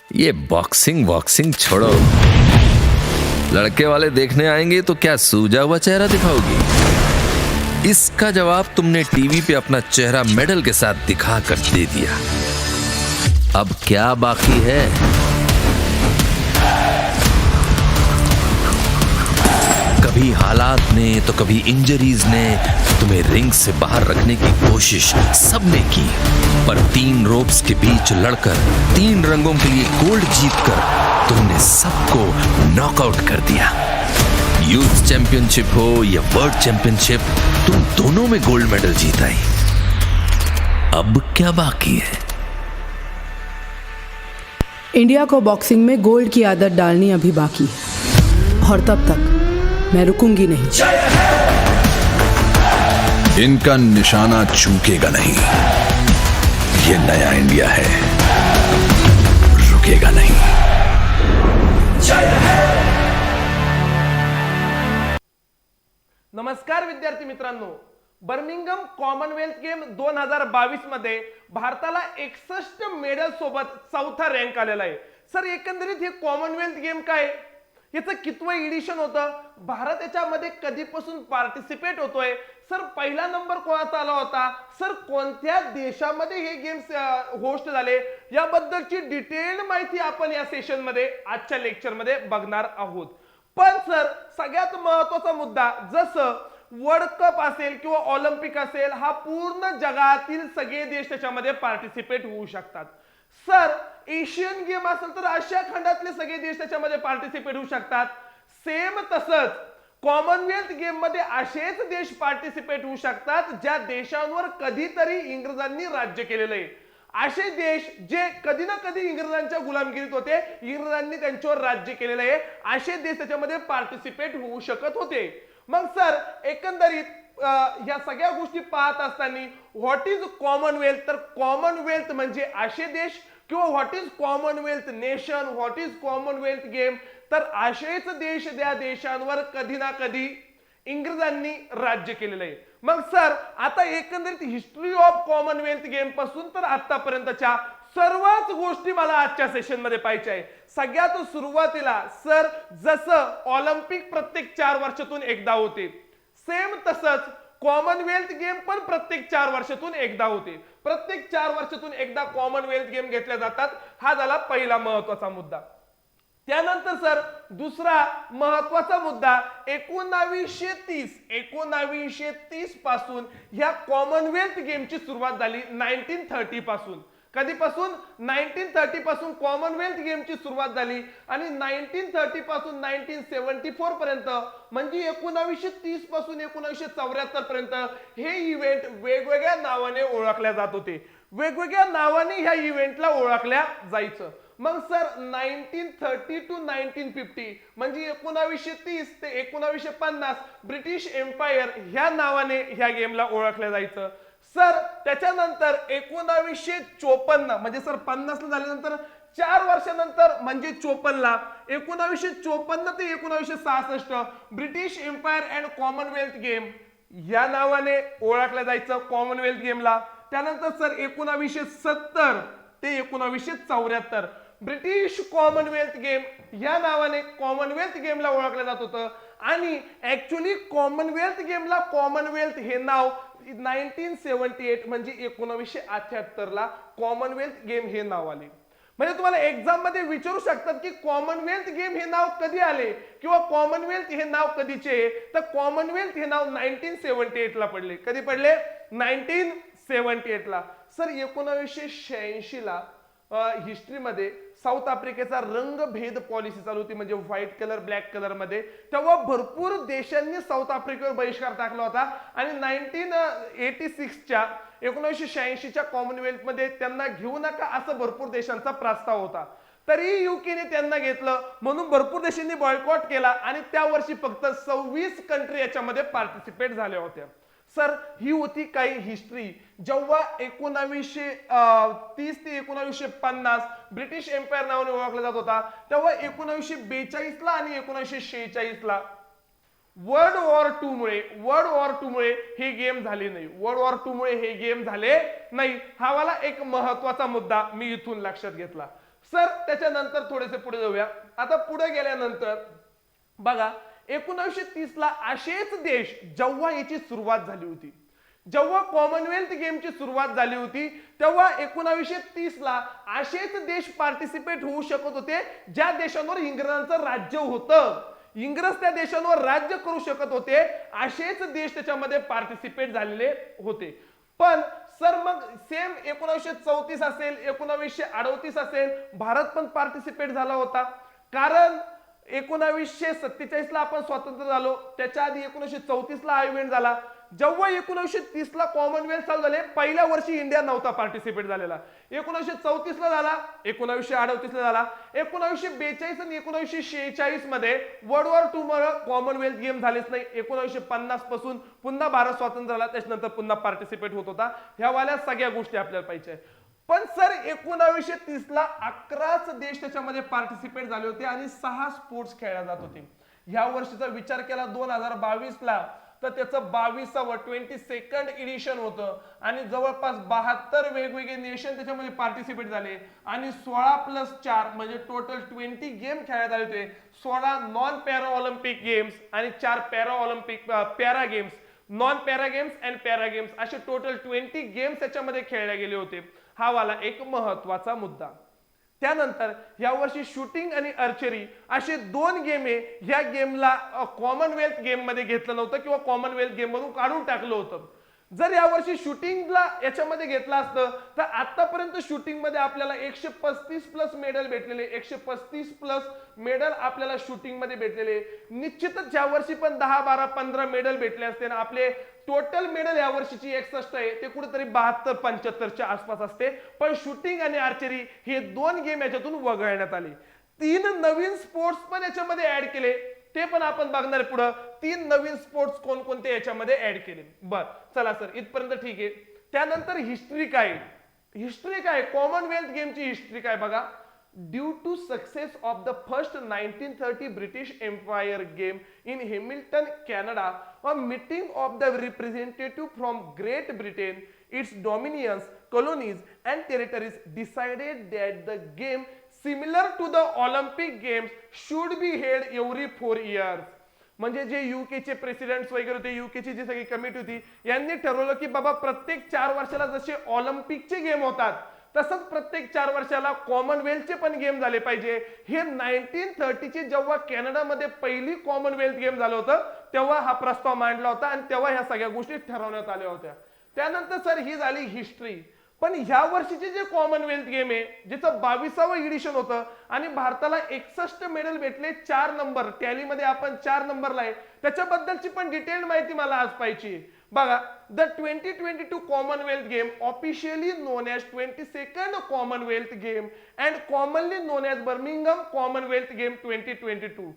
ये boxing waxing छोड़ो, लड़के वाले देखने आएंगे तो क्या सूजा हुआ चेहरा दिखाओगी? इसका जवाब तुमने टीवी पे अपना चेहरा मेडल के साथ दिखा कर दे दिया। अब क्या बाकी है? कभी हालात ने तो कभी इंजरीज ने तुम्हें रिंग से बाहर रखने की कोशिश सबने की, पर 3 रोप्स के बीच लड़कर 3 रंगों के लिए गोल्ड जीतकर तुमने सबको नॉकआउट कर दिया। यूथ चैंपियनशिप हो या वर्ल्ड चैंपियनशिप, तुम दोनों में गोल्ड मेडल जीता ही। अब क्या बाकी है? इंडिया को बॉक्सिंग में गोल्ड की आदत डालनी अभी बाकी है, और तब तक मैं रुकूंगी नहीं। इनका निशाना चूकेगा नहीं। ये नया इंडिया है, रुकेगा नहीं। नमस्कार विद्यार्थी मित्रांनो, बर्मिंगहम कॉमनवेल्थ गेम 2022 मध्ये भारताला 61 मेडल सोबत चौथा रँक आलेला आहे। सर, एकंदरीत हे कॉमनवेल्थ गेम काय, याचं कितवं एडिशन होतं, भारत याच्यामध्ये कधीपासून पार्टिसिपेट होतोय, सर पहिला नंबर कोणाचा आला होता, सर कोणत्या देशामध्ये हे गेम्स होस्ट झाले, याबद्दलची डिटेल्ड माहिती आपण या सेशन मध्ये आजच्या लेक्चर मध्ये बघणार आहोत। पण सर सगळ्यात महत्त्वाचा मुद्दा, जसं वर्ल्ड कप असेल किंवा ऑलिम्पिक असेल, हा पूर्ण जगातील सगळे देश त्याच्यामध्ये पार्टिसिपेट होऊ शकतात। सर एशियन गेम असेल तर आशिया खंडातले सगळे देश त्याच्यामध्ये पार्टिसिपेट होऊ शकतात। सेम तसंच कॉमनवेल्थ गेम मध्ये असेच देश पार्टिसिपेट होऊ शकतात ज्या देशांवर कधीतरी इंग्रजांनी राज्य केलेलं आहे। असे देश जे कधी ना कधी इंग्रजांच्या गुलामगिरीत होते, इंग्रजांनी त्यांच्यावर राज्य केलेलं आहे, असे देश त्याच्यामध्ये पार्टिसिपेट होऊ शकत होते। मग सर एकंदरीत या सगळ्या गोष्टी पाहत असताना व्हॉट इज कॉमनवेल्थ, तर कॉमनवेल्थ म्हणजे असे देश, किंवा what is Commonwealth nation, what is Commonwealth game, तर असेच देश त्या देशांवर कधी ना कधी इंग्रजांनी राज्य केलेलं आहे। मग सर आता एकंदरीत हिस्ट्री ऑफ कॉमनवेल्थ गेम पासून तर आतापर्यंतच्या सर्वच गोष्टी मला आजच्या सेशन मध्ये पाहिजे आहे। सगळ्यात सुरुवातीला सर जसं ऑलिम्पिक प्रत्येक 4 वर्षातून एकदा होते, सेम तसंच कॉमनवेल्थ गेम पण प्रत्येक 4 वर्षातून एकदा होते। प्रत्येक 4 वर्षातून एकदा कॉमनवेल्थ गेम घेतल्या जातात। हा झाला पहिला महत्त्वाचा मुद्दा। त्यानंतर सर दुसरा महत्त्वाचा मुद्दा 1930 पासून ह्या कॉमनवेल्थ गेमची सुरुवात झाली 1930 पासून। कधीपासून? 1930 पासून कॉमनवेल्थ गेमची सुरुवात झाली आणि 1930 पासून 1974 पर्यंत, म्हणजे 1930 पासून 1974 पर्यंत हे इव्हेंट वेगवेगळ्या नावाने ओळखल्या जात होते। वेगवेगळ्या नावाने ह्या इव्हेंटला ओळखल्या जायचं। मग सर 1930 टू 1950 म्हणजे 1930 ते 1950 ब्रिटिश एम्पायर ह्या नावाने ह्या गेमला ओळखल्या जायचं। सर त्याच्यानंतर 1954 म्हणजे सर 50 ला झाल्यानंतर 4 वर्षानंतर म्हणजे 54 ला 1954 ते 1966 British Empire and Commonwealth game या नावाने ओळखलं जायचं कॉमनवेल्थ गेमला। त्यानंतर सर 1970 ते 1974 ब्रिटिश कॉमनवेल्थ गेम या नावाने कॉमनवेल्थ गेमला ओळखलं जात होतं। आणि ऍक्च्युअली कॉमनवेल्थ गेमला कॉमनवेल्थ हे नाव 1978 म्हणजे 1978 ला कॉमनवेल्थ गेम हे नाव आले। म्हणजे तुम्हाला एक्झाम मध्ये विचारू शकतात की कॉमनवेल्थ गेम हे नाव कधी आले किंवा कॉमनवेल्थ हे नाव कधीचे, तर कॉमनवेल्थ हे नाव 1978 ला पडले। कधी पडले? 1978 ला। सर 1986 ला हिस्ट्रीमध्ये साऊथ आफ्रिकेचा रंगभेद पॉलिसी चालू होती, म्हणजे व्हाईट कलर ब्लॅक कलर मध्ये। तेव्हा भरपूर देशांनी साऊथ आफ्रिकेवर बहिष्कार टाकला होता आणि 1986 च्या कॉमनवेल्थ मध्ये त्यांना घेऊ नका असं भरपूर देशांचा प्रस्ताव होता। तरी यूकेने त्यांना घेतलं, म्हणून भरपूर देशांनी बॉयकॉट केला आणि त्या वर्षी फक्त 26 कंट्री याच्यामध्ये पार्टिसिपेट झाल्या होत्या। सर ही होती काही हिस्ट्री। जेव्हा 1930 ते 1950 ब्रिटिश एम्पायर नावाने ओळखला जात होता, तेव्हा 1942 ला आणि 1946 ला वर्ल्ड वॉर 2 मुळे हे गेम झाले नाही। वर्ल्ड वॉर 2 मुळे हे गेम झाले नाही। हा वाला एक महत्त्वाचा मुद्दा मी इथून लक्षात घेतला। सर त्याच्यानंतर थोडेसे पुढे जाऊया. आता पुढे गेल्यानंतर बघा 1930 ला असेच देश जेव्हा याची सुरुवात झाली होती, जेव्हा कॉमनवेल्थ गेमची सुरुवात झाली होती तेव्हा 1930 ला असेच देश पार्टिसिपेट होऊ शकत होते ज्या देशांवर इंग्रजांचं राज्य होतं. इंग्रज त्या देशांवर राज्य करू शकत होते, असेच देश त्याच्यामध्ये पार्टिसिपेट झालेले होते. पण सर मग सेम 1934 असेल, 1938 असेल, भारत पण पार्टिसिपेट झाला होता. कारण 1947 ला आपण स्वतंत्र झालो, त्याच्या आधी 1934 ला हा इव्हेंट झाला. जेव्हा 1930 ला कॉमनवेल्थ चालू झाले, पहिल्या वर्षी इंडिया नव्हता पार्टिसिपेट झालेला. 1934 ला झाला, 1938 ला झाला, 1942 आणि 1946 मध्ये वर्ल्ड वॉर 2 मुळे कॉमनवेल्थ गेम झालेच नाही. 1950 पासून पुन्हा भारत स्वतंत्र झाला, त्याच्यानंतर पुन्हा पार्टिसिपेट होत होता. ह्या वाल्या सगळ्या गोष्टी आपल्याला पाहिजे. पण सर 1930 ला 11च देश त्याच्यामध्ये पार्टिसिपेट झाले होते आणि 6 स्पोर्ट्स खेळले जात होते. ह्या वर्षीचा विचार केला 2022 ला तर त्याचं 22वा 22nd एडिशन होतं आणि जवळपास 72 वेगवेगळे नेशन त्याच्यामध्ये पार्टिसिपेट झाले आणि 16+4 म्हणजे टोटल 20 गेम खेळण्यात आले होते. 16 नॉन पॅरा ऑलिम्पिक गेम्स आणि 4 para Olympic para games, non para games and para games असे टोटल 20 गेम्स त्याच्यामध्ये खेळले गेले होते. हा वाला एक महत्वाचा मुद्दा. त्यानंतर या वर्षी शूटिंग आणि आर्चरी असे 2 गेम आहे. ह्या गेमला कॉमनवेल्थ गेम मध्ये घेतलं नव्हतं किंवा कॉमनवेल्थ गेम मधून काढून टाकलं होतं. जर या वर्षी शूटिंगला याच्यामध्ये घेतलं असतं तर आतापर्यंत शूटिंग मध्ये आपल्याला 135+ मेडल भेटलेले, 135+ मेडल आपल्याला शूटिंग मध्ये भेटलेले. निश्चितच या वर्षी पण 10, 12, 15 मेडल भेटले असते ना. आपले टोटल मेडल या वर्षीची 61 आहे, ते कुठेतरी 72, 75च्या आसपास असते. पण शूटिंग आणि आर्चरी हे 2 गेम याच्यातून वगळण्यात आले. 3 नवीन स्पोर्ट्स पण याच्यामध्ये ऍड केले, ते पण आपण बघणार पुढे. 3 नवीन स्पोर्ट्स कोणकोणते याच्यामध्ये ऍड केले. बर चला सर इथपर्यंत ठीक आहे. त्यानंतर हिस्ट्री काय, हिस्ट्री काय, कॉमनवेल्थ गेमची हिस्ट्री काय बघा. Due to success of the first 1930 British Empire game in Hamilton Canada, a meeting of the representative from Great Britain, its dominions, colonies and territories decided that the game similar to the Olympic games should be held every 4 years. म्हणजे जे यूकेचे presidents वगैरे होते, यूकेची जी सगळी committee होती, यांनी ठरवलं की बाबा प्रत्येक 4 वर्षाला जसे ऑलिम्पिकचे गेम होतात तसंच प्रत्येक 4 वर्षाला कॉमनवेल्थचे पण गेम झाले पाहिजे. हे 1930 जेव्हा कॅनडामध्ये पहिली कॉमनवेल्थ गेम झालं होतं तेव्हा हा प्रस्ताव मांडला होता आणि तेव्हा ह्या सगळ्या गोष्टी ठरवण्यात आल्या होत्या. त्यानंतर सर ही झाली हिस्ट्री. पण ह्या वर्षीचे जे कॉमनवेल्थ गेम आहे ज्याचं 22वा एडिशन होतं आणि भारताला 61 मेडल भेटले, 4 नंबर टॅलीमध्ये आपण 4 नंबरला आहे, त्याच्याबद्दलची पण डिटेल्ड माहिती मला आज पाहिजे. बघा the 2022 Commonwealth game officially non as 22nd Commonwealth game and commonly non as Birmingham Commonwealth game 2022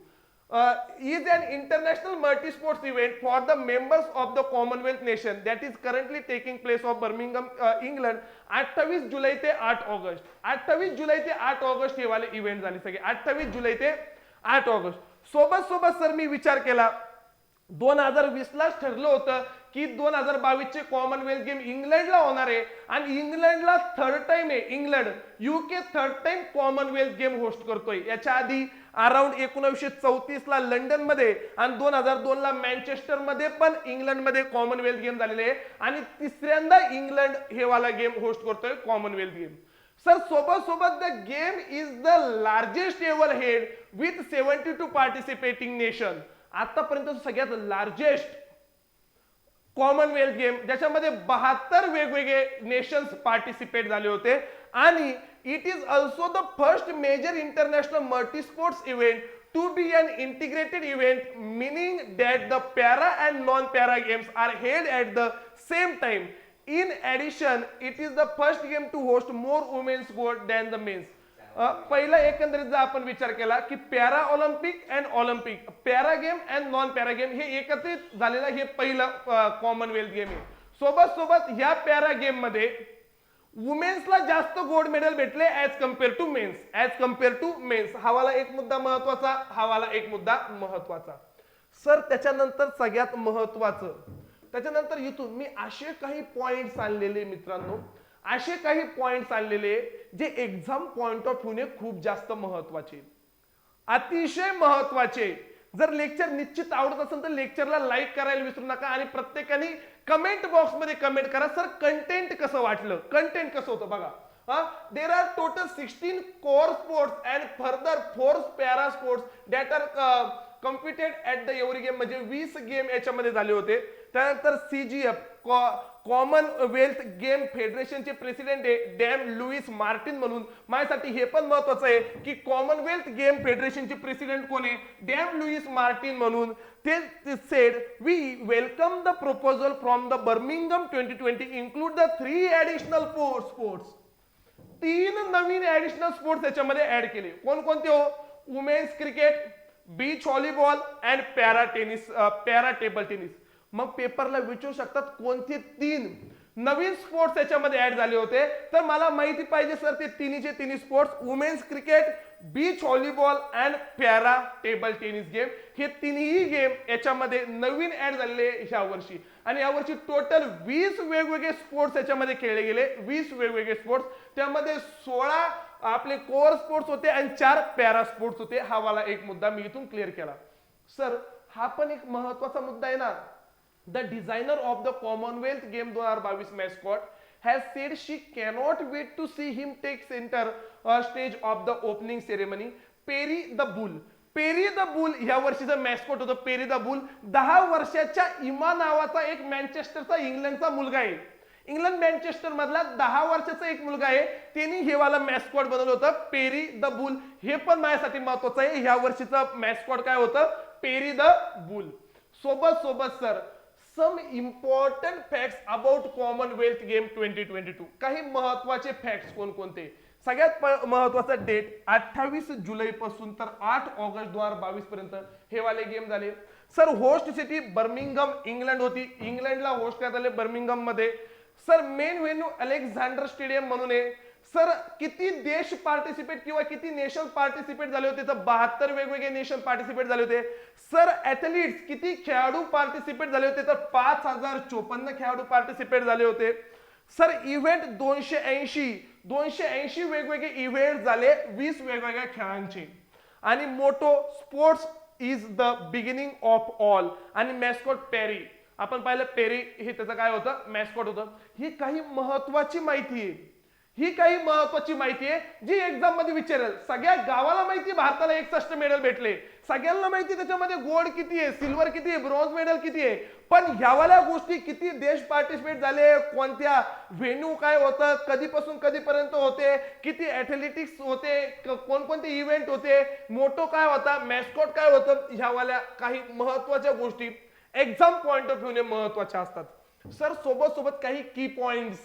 is an international multi-sports event for the members of the Commonwealth nation that is currently taking place of Birmingham, England. 28 जुलै ते 8 August, 28 जुलै ते 8 August हे वाले event झाले सगळे. 28 जुलै ते 8 August. सोबत सोबत sir मी विचार केला 2020 लाच ठरलं होतं की 2022 चे कॉमनवेल्थ गेम इंग्लंडला होणार आहे आणि इंग्लंडला 3rd टाइम आहे. England UK 3rd time Commonwealth game host करतोय. याच्या आधी अराउंड 1934 ला लंडन मध्ये आणि 2002 ला मँचेस्टर मध्ये पण इंग्लंड मध्ये कॉमनवेल्थ गेम झालेले आहे आणि 3ऱ्यांदा इंग्लंड हे वाला गेम होस्ट करतोय कॉमनवेल्थ गेम. सर सोबत सोबत the game is the largest ever head with 72 participating nation. आतापर्यंत सगळ्यात लार्जेस्ट कॉमनवेल्थ गेम ज्याच्यामध्ये 72 वेगवेगळे नेशन्स पार्टिसिपेट झाले होते आणि it is also the first major international multi sports event to be an integrated event, meaning that the para and non para games are held at the same time. In addition, it is the first game to host more women's gold than the men's. पहिला एकंदरीत जर आपण विचार केला की para Olympic and Olympic, para game and non para game हे एकत्रित झालेला हे पहिलं कॉमनवेल्थ गेम आहे. सोबत सोबत या पॅरा गेम मध्ये वुमेन्सला जास्त गोल्ड मेडल भेटले as compare to men's, as compare to men's. हा वाला एक मुद्दा महत्वाचा, हा वाला एक मुद्दा महत्वाचा. सर त्याच्यानंतर सगळ्यात महत्वाचं, त्याच्यानंतर इथून मी असे काही पॉइंट्स आणलेले मित्रांनो, असे काही पॉइंट्स आणलेले जे एक्झाम पॉइंट ऑफ व्ह्यूने खूप जास्त महत्वाचे, अतिशय महत्वाचे. जर लेक्चर निश्चित आवडत असेल तर लेक्चरला लाईक करायला विसरू नका आणि प्रत्येकाने कमेंट बॉक्स मध्ये कमेंट करा, सर कंटेंट कसं वाटलं, कंटेंट कसं होतं बघा. There are total 16 core sports and further 4 para sports that are competed at the every game, म्हणजे 20 गेम याच्यामध्ये झाले होते. त्यानंतर CGF कॉमनवेल्थ गेम फेडरेशनचे प्रेसिडेंट आहे डॅम लुईस मार्टिन म्हणून. माझ्यासाठी हे पण महत्वाचं आहे की कॉमनवेल्थ गेम फेडरेशनचे प्रेसिडेंट कोण आहे, डॅम लुईस मार्टिन म्हणून. ते said we welcome the proposal from the Birmingham 2020 include the 3 additional sports. 3 नवीन ॲडिशनल स्पोर्ट्स याच्यामध्ये ऍड केले. कोणकोणते हो, women's cricket, beach volleyball and para table tennis. मग पेपरला विचारू शकतात कोणते 3 नवीन स्पोर्ट्स याच्यामध्ये ऍड झाले होते, तर मला माहिती पाहिजे सर ते तिन्ही sports, women's cricket, beach volleyball and para table tennis game. हे तिन्ही गेम याच्यामध्ये नवीन ऍड झालेले ह्या वर्षी. आणि यावर्षी टोटल 20 वेगवेगळे स्पोर्ट्स याच्यामध्ये खेळले गेले, 20 वेगवेगळे स्पोर्ट्स. त्यामध्ये 16 आपले कोर स्पोर्ट्स होते आणि 4 पॅरा स्पोर्ट्स होते. हा वाला एक मुद्दा मी इथून क्लिअर केला. सर हा पण एक महत्वाचा मुद्दा आहे ना. The designer of the Commonwealth game 2022 मॅस्कॉट has said she cannot wait to see him take center stage of the opening ceremony. Peri the boule, peri the boule ह्या वर्षीचा मॅस्कॉट होतं. पेरी द बुल 10 वर्षाच्या इमा नावाचा एक मँचेस्टरचा इंग्लंडचा मुलगा आहे. इंग्लंड मँचेस्टर मधला 10 वर्षाचा एक मुलगा आहे, त्यांनी हे वाला मॅस्कॉट बनवलं होतं पेरी द बुल. हे पण माझ्यासाठी महत्वाचं आहे. ह्या वर्षीचा मॅस्कॉट काय होतं, पेरी द बुल. सोबत sir some important facts about Commonwealth game 2022. काही महत्वाचे फॅक्ट्स कोणकोणते. सगळ्यात महत्वाचा डेट 28 जुलै पासून तर 8 ऑगस्ट 2022 पर्यंत हे वाले गेम झाले. Sir host city Birmingham England होती, इंग्लंडला होस्ट करण्यात आले बर्मिंगम मध्ये. Sir main venue Alexander stadium म्हणून आहे. सर किती देश पार्टिसिपेट किंवा किती नेशन पार्टिसिपेट झाले होते, तर 72 वेगवेगळे नेशन पार्टिसिपेट झाले होते. सर ऍथलीट्स किती खेळाडू पार्टिसिपेट झाले होते, तर 5054 खेळाडू पार्टिसिपेट झाले होते. सर इव्हेंट 280 वेगवेगळे इव्हेंट झाले 20 वेगवेगळ्या खेळांचे. आणि motto sports is the beginning of all. आणि मॅस्कॉट पेरी, आपण पाहिलं पेरी हे त्याचं काय होतं, मॅस्कॉट होतं. ही काही महत्वाची माहिती आहे, ही काही महत्वाची माहिती आहे जी एक्झाम मध्ये विचारेल. सगळ्या गावाला माहिती भारताला 61 मेडल भेटले, सगळ्यांना माहिती त्याच्यामध्ये गोल्ड किती आहे, सिल्वर किती आहे, ब्रॉन्झ मेडल किती आहे. पण ह्यावाल्या गोष्टी किती देश पार्टिसिपेट झाले, कोणत्या व्हेन्यू काय होतं, कधीपासून कधीपर्यंत होते, किती ऍथलेटिक्स होते, कोणकोणते इव्हेंट होते, मोटो काय होता, मॅस्कॉट काय होतं, ह्यावाल्या काही महत्वाच्या गोष्टी एक्झाम पॉइंट ऑफ व्ह्यूने महत्वाच्या असतात. सर सोबत काही key points.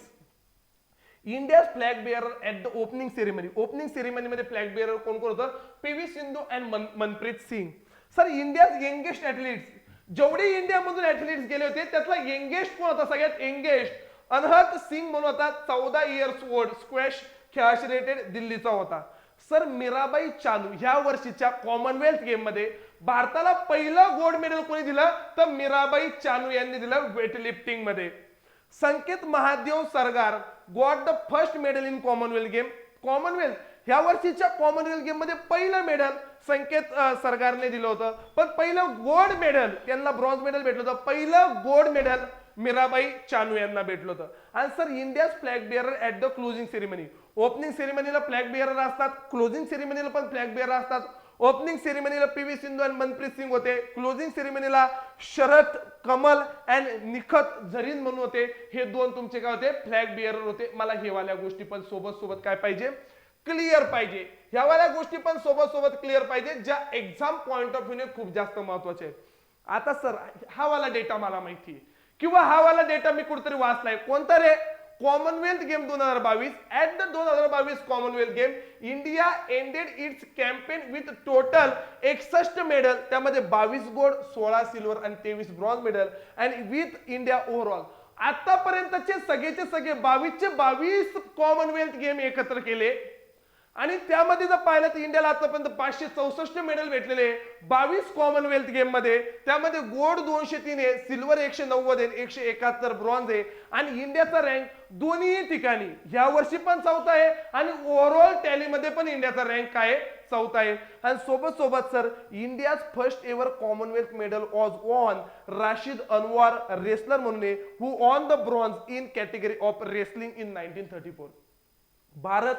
India flag bearer at the opening ceremony. Opening ceremony मध्ये फ्लॅग बेअरर कोण कोण होतं, PV Sindhu and Manpreet Singh. Sir India youngest athletes, जेवढे इंडियामधून ऍथलीट्स गेले होते त्यातला यंगेस्ट कोण होता, सगळ्यात यंगेस्ट अनहत सिंग म्हणून होता. 14 इयर्स ओल्ड, स्क्वॅश खेळाशी रिलेटेड दिल्लीचा होता. सर मीराबाई चानू ह्या वर्षीच्या कॉमनवेल्थ गेम मध्ये भारताला पहिलं गोल्ड मेडल कोणी दिलं, तर मीराबाई चानू यांनी दिलं वेटलिफ्टिंग मध्ये. Sanket Mahadev Sargar got the first medal in Commonwealth game. Commonwealth ह्या वर्षीच्या कॉमनवेल्थ गेम मध्ये पहिलं मेडल संकेत सरगारने दिलं होतं. पण पहिलं गोल्ड मेडल त्यांना ब्रॉन्झ मेडल भेटलं होतं, पहिलं गोल्ड मेडल मीराबाई चानू यांना भेटलं होतं. आणि sir India's flag bearer at the closing ceremony. Opening सेरेमनीला फ्लॅग बेअरर असतात, क्लोजिंग सेरेमनीला पण फ्लॅग बेअरर असतात. ओपनिंग सेरेमनीला PV सिंधू आणि मनप्रीत सिंग होते. क्लोजिंग सेरेमनीला शरद कमल अँड निखत झरीन म्हणून होते. हे 2 तुमचे काय होते, फ्लॅग बेअरर होते. मला हे वाल्या गोष्टी पण सोबत काय पाहिजे, क्लिअर पाहिजे. ह्या वाल्या गोष्टी पण सोबत क्लिअर पाहिजे, ज्या एक्झाम पॉइंट ऑफ व्ह्यूने खूप जास्त महत्वाचे आहेत. आता सर हा वाला डेटा मला माहिती आहे किंवा हा वाला डेटा मी कुठेतरी वाचलाय. कोणता रे, Commonwealth game 2022. At the 2022 Commonwealth game India ended its campaign with total 61 medal. त्यामध्ये 22 गोल्ड, 16 सिल्वर आणि 23 bronze medal. And with India overall आतापर्यंतचे सगळे 22 कॉमनवेल्थ गेम एकत्र केले आणि त्यामध्ये जर पाहिलं तर इंडियाला आतापर्यंत 564 मेडल भेटलेले, 22 कॉमनवेल्थ गेम मध्ये, त्यामध्ये गोल्ड 203 आहे, सिल्वर 190 आहे, 171 ब्रॉन्झ आहे आणि इंडियाचा रँक दोन्ही ठिकाणी या वर्षी पण चौथा आहे आणि ओव्हरऑल टॅलीमध्ये पण इंडियाचा रँक आहे चौथा आहे. आणि सोबत sir India's first ever Commonwealth medal was won Rashid Anwar wrestler म्हणून who won the bronze in category of wrestling in 1934. Bharat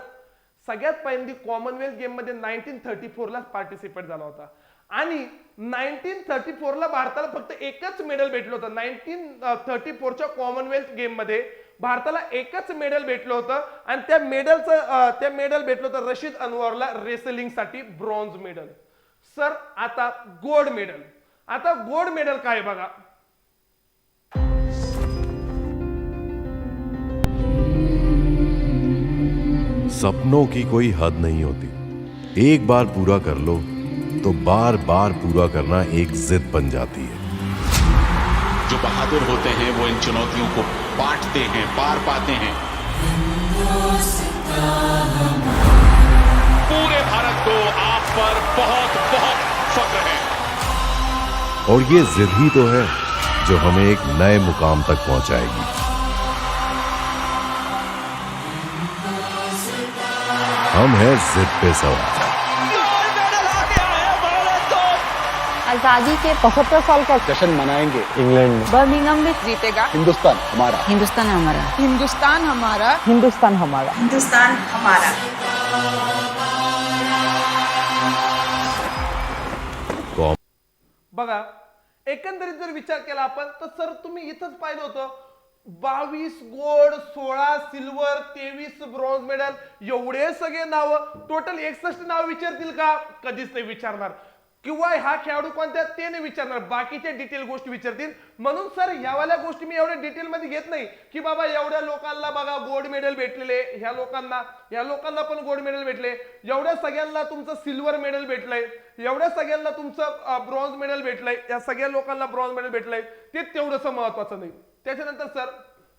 सगळ्यात पहिल्यांदा कॉमनवेल्थ गेम मध्ये 1934 ला पार्टिसिपेट झाला होता आणि 1934 ला भारताला फक्त एकच मेडल भेटलं होतं. 1934 च्या कॉमनवेल्थ गेम मध्ये भारताला एकच मेडल भेटलं होतं आणि त्या मेडल भेटलं होतं रशीद अनवरला रेसलिंग साठी ब्रॉन्झ मेडल. सर आता गोल्ड मेडल काय बघा. सपनों की कोई हद नहीं होती. एक बार पूरा कर लो तो बार बार पूरा करना एक जिद बन जाती है. जो बहादुर होते हैं वो इन चुनौतियों को पाटते हैं, पार पाते हैं. पूरे भारत को आप पर बहुत बहुत फख्र है. और ये जिद ही तो है जो हमें एक नए मुकाम तक पहुंचाएगी. हम हैं जिद पे सवार. आजादी के 75 साल का जश्न मनाएंगे इंग्लैंड में. बर्मिंघम में जीतेगा हिंदुस्तान हमारा. हिंदुस्तान हमारा. हिंदुस्तान हमारा. हिंदुस्तान हमारा. हिंदुस्तान हमारा. बघा एकंदरीत जर विचार केला आपण तर सर तुम्ही इथंच पाहिलं होतं 22 गोल्ड, 16 सिल्वर, 23 ब्रॉन्झ मेडल, एवढे सगळे नाव, टोटल 61 नाव विचारतील का? कधीच नाही विचारणार. किंवा हा खेळाडू कोणत्या ते नाही विचारणार, बाकीच्या डिटेल गोष्टी विचारतील. म्हणून सर ह्यावाल्या गोष्टी मी एवढ्या डिटेल मध्ये घेत नाही की बाबा एवढ्या लोकांना बघा गोल्ड मेडल भेटलेले, ह्या लोकांना पण गोल्ड मेडल भेटले, एवढ्या सगळ्यांना तुमचं सिल्वर मेडल भेटलंय, एवढ्या सगळ्यांना तुमचं ब्रॉन्झ मेडल भेटलंय, या सगळ्या लोकांना ब्रॉन्झ मेडल भेटलंय, ते तेवढंसं महत्वाचं नाही. त्याच्यानंतर सर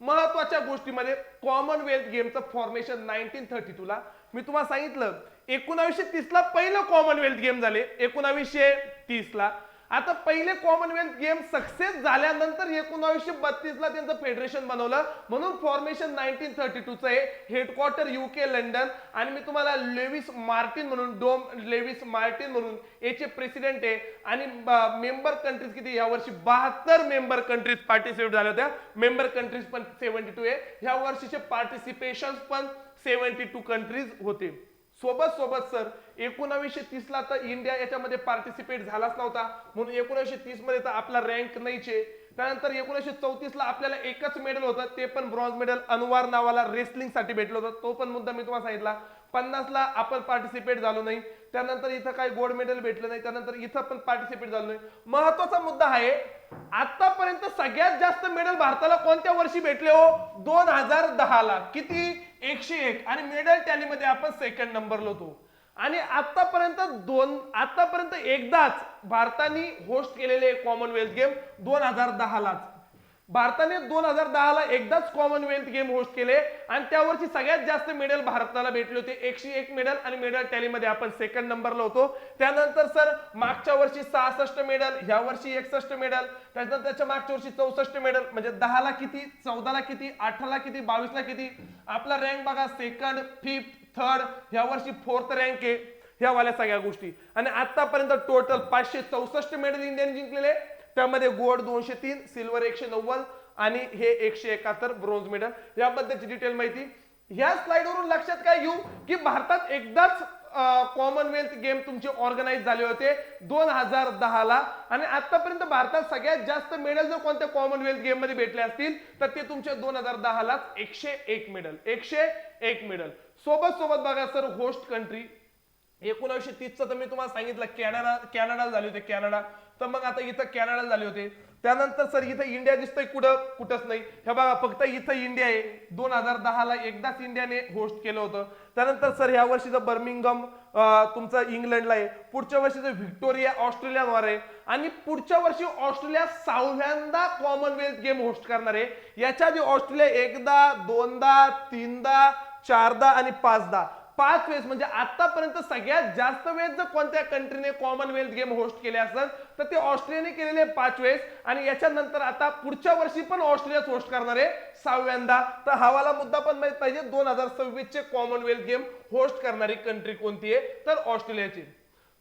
महत्वाच्या गोष्टीमध्ये कॉमनवेल्थ गेमचं फॉर्मेशन 1932 ला मी तुम्हाला सांगितलं 1930 ला पहिलं कॉमनवेल्थ गेम झाले 1930 ला. आता पहिले कॉमनवेल्थ गेम सक्सेस झाल्यानंतर 1932 ला त्यांचं फेडरेशन बनवलं. म्हणून फॉर्मेशन 1932 चं आहे. हेडक्वार्टर युके लंडन आणि मी तुम्हाला लेविस मार्टिन म्हणून याचे प्रेसिडेंट आहे. आणि मेंबर कंट्रीज किती यावर्षी 72 मेंबर कंट्रीज पार्टिसिपेट झाल्या होत्या. मेंबर कंट्रीज पण 72 आहे. ह्या वर्षीचे पार्टिसिपेशन पण 72 कंट्रीज होते. सोबत सर 1930 ला तर इंडिया याच्यामध्ये पार्टिसिपेट झालाच नव्हता, म्हणून 1930 मध्ये तर आपला रँक नाहीचे. त्यानंतर 1934 ला आपल्याला एकच मेडल होतं, ते पण ब्रॉन्झ मेडल अनवर नावाला रेसलिंग साठी भेटलं होतं. तो पण मुद्दा मी तुम्हाला सांगितला. 50 ला आपण पार्टिसिपेट झालो नाही. त्यानंतर इथं काही गोल्ड मेडल भेटलं नाही. त्यानंतर इथं पण पार्टिसिपेट झालो नाही. महत्वाचा मुद्दा आहे आतापर्यंत सगळ्यात जास्त मेडल भारताला कोणत्या वर्षी भेटले हो? 2010 ला. किती? 101. आणि मेडल टॅलीमध्ये आपण सेकंड नंबरला होतो. आणि आतापर्यंत एकदाच भारताने होस्ट केलेले कॉमनवेल्थ गेम 2010 लाच. भारताने 2010 ला एकदाच कॉमनवेल्थ गेम होस्ट केले आणि त्यावरची सगळ्यात जास्त मेडल भारताला भेटले होते 101 मेडल आणि मेडल टॅलीमध्ये आपण सेकंड नंबरला होतो. त्यानंतर सर मागच्या वर्षी 66 मेडल, ह्या वर्षी 61 मेडल, त्यानंतर त्याच्या मागच्या वर्षी 64 मेडल. म्हणजे 10 ला किती, 14 ला किती, 18 ला किती, 22 ला किती. आपला रँक बघा सेकंड, फिफ्थ, थर्ड, ह्या वर्षी फोर्थ रँक आहे. ह्या वाल्या सगळ्या गोष्टी. आणि आतापर्यंत टोटल 564 मेडल इंडियाने जिंकलेले. त्यामध्ये गोल्ड 203, सिल्वर 190 आणि हे 171 ब्रॉन्झ मेडल. याबद्दलची डिटेल माहिती ह्या स्लाइड वरून लक्षात काय घेऊ की भारतात एकदाच कॉमनवेल्थ गेम तुमचे ऑर्गनाइज झाले होते 2010 ला. आणि आतापर्यंत भारतात सगळ्यात जास्त मेडल जर कोणत्या कॉमनवेल्थ गेम मध्ये भेटले असतील तर ते तुमचे 2010 ला 101 मेडल. 101 मेडल. सोबत बघा सर होस्ट कंट्री 1930 चं तर मी तुम्हाला सांगितलं कॅनडा झाले होते. कॅनडा तर मग आता इथं कॅनडा झाले होते. त्यानंतर सर इथं इंडिया दिसतंय कुठंच नाही. हे बघा फक्त इथं इंडिया आहे. 2010 ला एकदाच इंडियाने होस्ट केलं होतं. त्यानंतर सर ह्या वर्षीचं बर्मिंघम तुमचं इंग्लंडला आहे. पुढच्या वर्षीचं व्हिक्टोरिया ऑस्ट्रेलियावर आहे. आणि पुढच्या वर्षी ऑस्ट्रेलिया 6व्यांदा कॉमनवेल्थ गेम होस्ट करणार आहे. याच्या आधी ऑस्ट्रेलिया एकदा, दोनदा, तीनदा, चारदा आणि पाचदा 5 वेळेस म्हणजे आतापर्यंत सगळ्यात जास्त वेळेस जर कोणत्या कंट्रीने कॉमनवेल्थ गेम होस्ट केले असेल तर ते ऑस्ट्रेलियाने केलेले 5 वेळेस आणि याच्यानंतर आता पुढच्या वर्षी पण ऑस्ट्रेलियाच होस्ट करणार आहे 6व्यांदा. तर हवाला मुद्दा पण माहित पाहिजे 2026 चे कॉमनवेल्थ गेम होस्ट करणारी कंट्री कोणती आहे तर ऑस्ट्रेलियाची.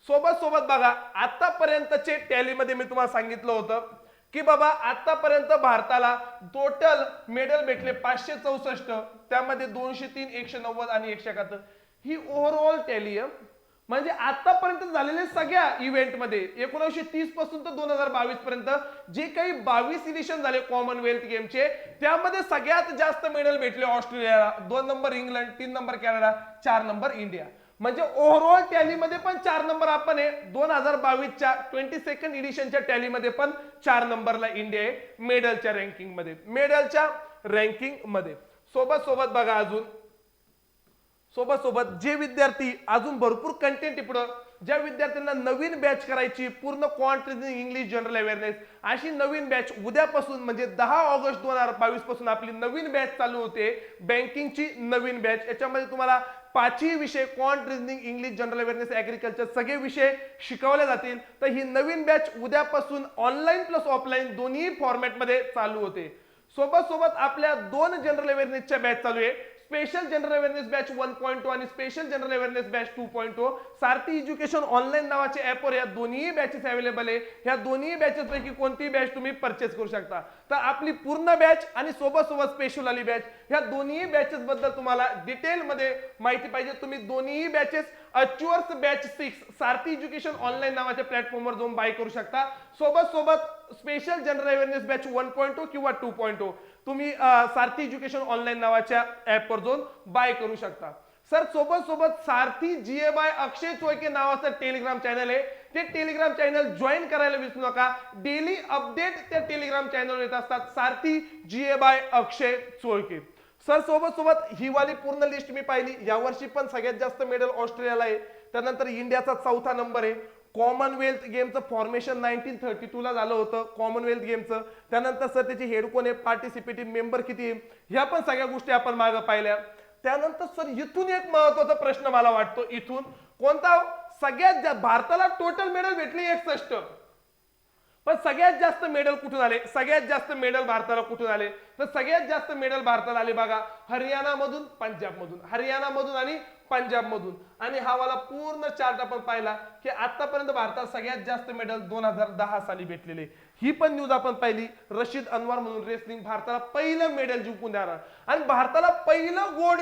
सोबत बघा आतापर्यंतचे टॅलीमध्ये मी तुम्हाला सांगितलं होतं की बाबा आतापर्यंत भारताला टोटल मेडल भेटले 564, त्यामध्ये 203, 190 आणि 171. ही ओव्हरऑल टॅली आहे. म्हणजे आतापर्यंत झालेले सगळ्या इव्हेंटमध्ये 1930 पासून तर 2022 पर्यंत जे काही 22 इडिशन झाले कॉमनवेल्थ गेमचे त्यामध्ये सगळ्यात जास्त मेडल भेटले ऑस्ट्रेलियाला, 2 number England, 3 number Canada, 4 number India. म्हणजे ओव्हरऑल टॅलीमध्ये पण 4 नंबर आपण आहे. 2022च्या 22nd इडिशनच्या टॅलीमध्ये पण 4 नंबरला इंडिया आहे मेडलच्या रँकिंग मध्ये. सोबत बघा अजून सोबत जे विद्यार्थी अजून भरपूर कंटेंट टिपडं ज्या विद्यार्थ्यांना नवीन बॅच करायची पूर्ण क्वांट इंग्लिश जनरल अवेअरनेस अशी नवीन बॅच उद्यापासून म्हणजे 10 ऑगस्ट 2022 पासून आपली नवीन बॅच चालू होते बँकिंगची नवीन बॅच. याच्यामध्ये तुम्हाला 5ही विषय quant reasoning, English general awareness, agriculture सगळे विषय शिकवले जातील. तर ही नवीन बॅच उद्यापासून ऑनलाईन प्लस ऑफलाईन दोन्ही फॉर्मॅटमध्ये चालू होते. सोबत आपल्या 2 जनरल अवेअरनेसच्या बॅच चालू आहे. स्पेशल जनरल अवेअरनेस बॅच 1.2 आणि स्पेशल जनरल अवेअरनेस बॅच 2.0. सारथी एज्युकेशन ऑनलाईन नावाच्या ऍपवर या दोन्ही बॅचेस अवेलेबल आहे. ह्या दोन्ही बॅचेस पैकी कोणतीही बॅच तुम्ही परचेस करू शकता. तर आपली पूर्ण बॅच आणि सोबत स्पेशल आली बॅच ह्या दोन्ही बॅचेस बद्दल तुम्हाला डिटेल मध्ये माहिती पाहिजे तुम्ही दोन्ही बॅचेस अच्युअर्स बॅच 6 सारथी एज्युकेशन ऑनलाईन नावाच्या प्लॅटफॉर्मवर जाऊन बाय करू शकता. सोबत स्पेशल जनरल अवेअरनेस बॅच 1.0 किंवा 2.0 तुम्ही सारथी एज्युकेशन ऑनलाईन नावाच्या ऍपवर जाऊन बाय करू शकता. सर सोबत सारथी GA बाय अक्षय चोळके नावाचं टेलिग्राम चॅनल आहे. ते टेलिग्राम चॅनल जॉईन करायला विसरू नका. डेली अपडेट त्या टेलिग्राम चॅनलवर येत असतात. सारथी GA बाय अक्षय चोळके. सर सोबत ही वाली पूर्ण लिस्ट मी पाहिली. यावर्षी पण सगळ्यात जास्त मेडल ऑस्ट्रेलियाला आहे. त्यानंतर इंडियाचा 4था नंबर आहे. कॉमनवेल्थ गेमचं फॉर्मेशन 1932 ला झालं होतं कॉमनवेल्थ गेमचं. त्यानंतर सर त्याची हेड कोण आहे, पार्टिसिपेटिव्ह मेंबर किती आहे, ह्या पण सगळ्या गोष्टी आपण मागे पाहिल्या. त्यानंतर सर इथून एक महत्वाचा प्रश्न मला वाटतो, इथून कोणता सगळ्यात भारताला टोटल मेडल भेटली 61 पण सगळ्यात जास्त मेडल कुठून आले, सगळ्यात जास्त मेडल भारताला कुठून आले तर सगळ्यात जास्त मेडल भारताला आले बघा हरियाणामधून, पंजाबमधून, हरियाणामधून आणि पंजाबमधून. आणि हा वाला पूर्ण चार्ट आपण पाहिला की आतापर्यंत भारतात सगळ्यात जास्त मेडल 2010 साली भेटलेले. ही पण न्यूज आपण पाहिली. रशीद अनवर म्हणून रेसलिंग भारताला पहिलं मेडल जिंकून देणार आणि भारताला पहिलं गोल्ड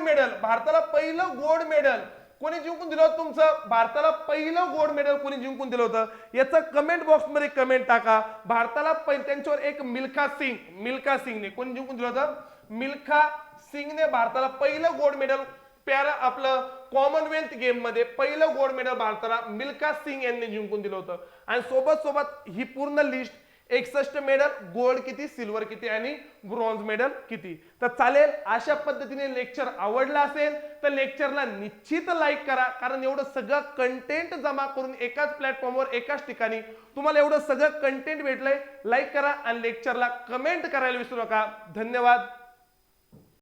मेडल कोणी जिंकून दिलं होतं तुमचं, भारताला पहिलं गोल्ड मेडल कोणी जिंकून दिलं होतं याचा कमेंट बॉक्स मध्ये कमेंट टाका. भारताला त्यांच्यावर एक मिल्खा सिंगने कोणी जिंकून दिलं होतं, मिल्खा सिंगने भारताला पहिलं गोल्ड मेडल पॅरा आपलं कॉमनवेल्थ गेम मध्ये पहिलं गोल्ड मेडल भारताला मिल्खा सिंग यांनी जिंकून दिलं होतं. आणि सोबत ही पूर्ण लिस्ट 61 मेडल, गोल्ड किती, सिल्वर किती आणि ब्रॉन्झ मेडल किती. तर चालेल, अशा पद्धतीने लेक्चर आवडला असेल तर लेक्चरला निश्चित लाईक करा. कारण एवढं सगळं कंटेंट जमा करून एकाच प्लॅटफॉर्मवर एकाच ठिकाणी तुम्हाला एवढं सगळं कंटेंट भेटलंय. लाईक करा आणि लेक्चरला कमेंट करायला विसरू नका. धन्यवाद.